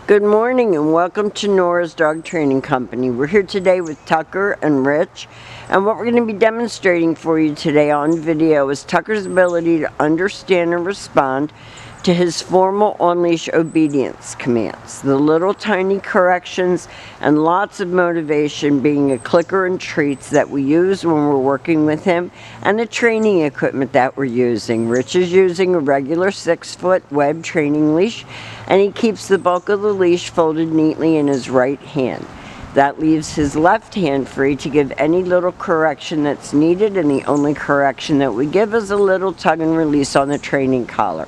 Good morning and welcome to Nora's Dog Training Company. We're here today with Tucker and Rich, and what we're going to be demonstrating for you today on video is Tucker's ability to understand and respond to his formal on-leash obedience commands. The little tiny corrections and lots of motivation being a clicker and treats that we use when we're working with him, and the training equipment that we're using. Rich is using a regular 6-foot web training leash, and he keeps the bulk of the leash folded neatly in his right hand. That leaves his left hand free to give any little correction that's needed, and the only correction that we give is a little tug and release on the training collar.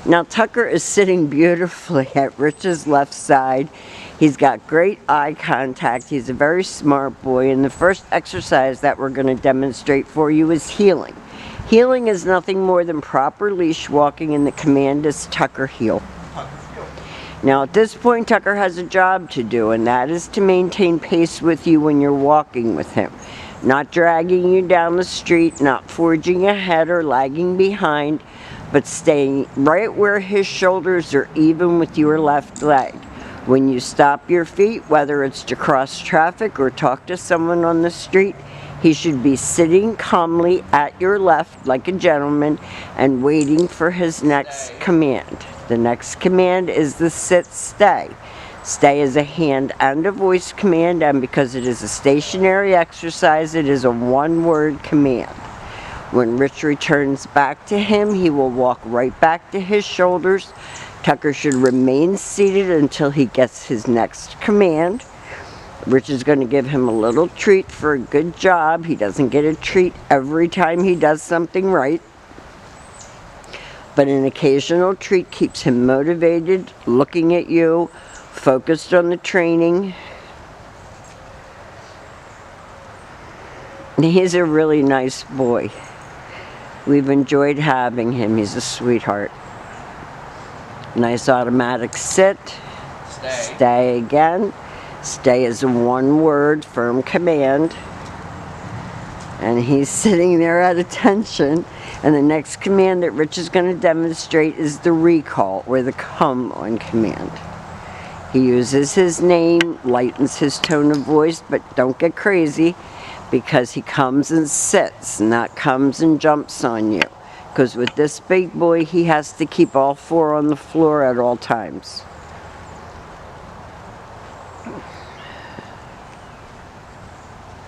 Now Tucker is sitting beautifully at Rich's left side. He's got great eye contact. He's a very smart boy, and the first exercise that we're going to demonstrate for you is heeling. Heeling is nothing more than proper leash walking, and the command is Tucker heel. Now at this point Tucker has a job to do, and that is to maintain pace with you when you're walking with him. Not dragging you down the street, not forging ahead or lagging behind, but staying right where his shoulders are even with your left leg. When you stop your feet, whether it's to cross traffic or talk to someone on the street, he should be sitting calmly at your left like a gentleman and waiting for his next command. The next command is the sit-stay. Stay is a hand and a voice command, and because it is a stationary exercise, it is a one-word command. When Rich returns back to him, he will walk right back to his shoulders. Tucker should remain seated until he gets his next command. Rich is going to give him a little treat for a good job. He doesn't get a treat every time he does something right, but an occasional treat keeps him motivated, looking at you, focused on the training. He's a really nice boy. We've enjoyed having him. He's a sweetheart. Nice automatic sit. Stay. Stay again. Stay is a one-word firm command. And he's sitting there at attention. And the next command that Rich is going to demonstrate is the recall, or the come on command. He uses his name, lightens his tone of voice, but don't get crazy, because he comes and sits, not comes and jumps on you. Because with this big boy, he has to keep all four on the floor at all times.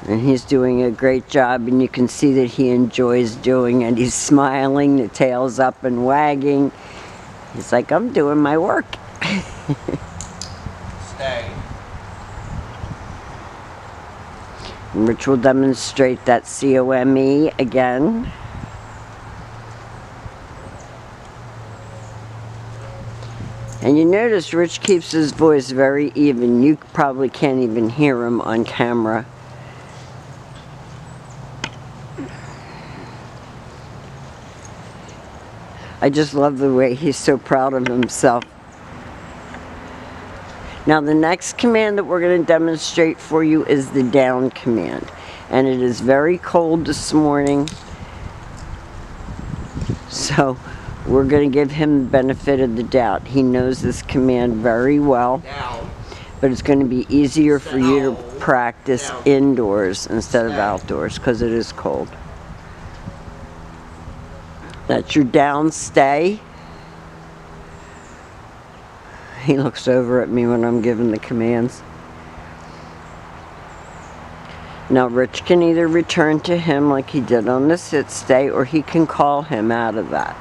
And he's doing a great job, and you can see that he enjoys doing it. He's smiling, the tail's up and wagging. He's like, I'm doing my work. Stay. Rich will demonstrate that COME again. And you notice Rich keeps his voice very even. You probably can't even hear him on camera. I just love the way he's so proud of himself. Now the next command that we're going to demonstrate for you is the down command. And it is very cold this morning, so we're going to give him the benefit of the doubt. He knows this command very well, Down. but it's going to be easier for you to practice indoors instead of outdoors because it is cold. That's your down stay. He looks over at me when I'm giving the commands. Now Rich can either return to him like he did on the sit stay, or he can call him out of that.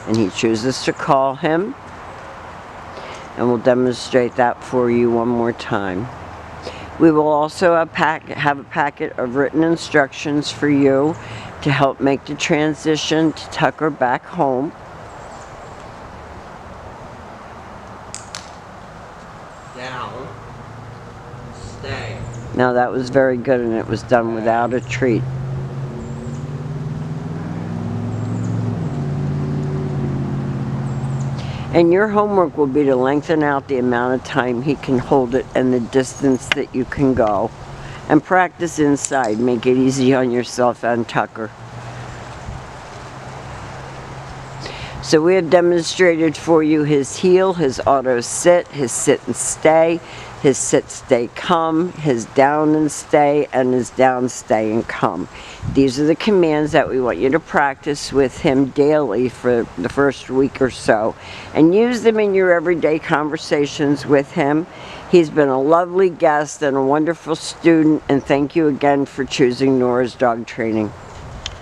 And he chooses to call him. And we'll demonstrate that for you one more time. We will also have a packet of written instructions for you to help make the transition to Tucker back home. Down. Stay. Now that was very good, and it was done without a treat. And your homework will be to lengthen out the amount of time he can hold it and the distance that you can go. And practice inside. Make it easy on yourself and Tucker. So we have demonstrated for you his heel, his auto sit, his sit and stay, his sit, stay, come, his down and stay, and his down, stay, and come. These are the commands that we want you to practice with him daily for the first week or so, and use them in your everyday conversations with him. He's been a lovely guest and a wonderful student, and thank you again for choosing Nora's Dog Training.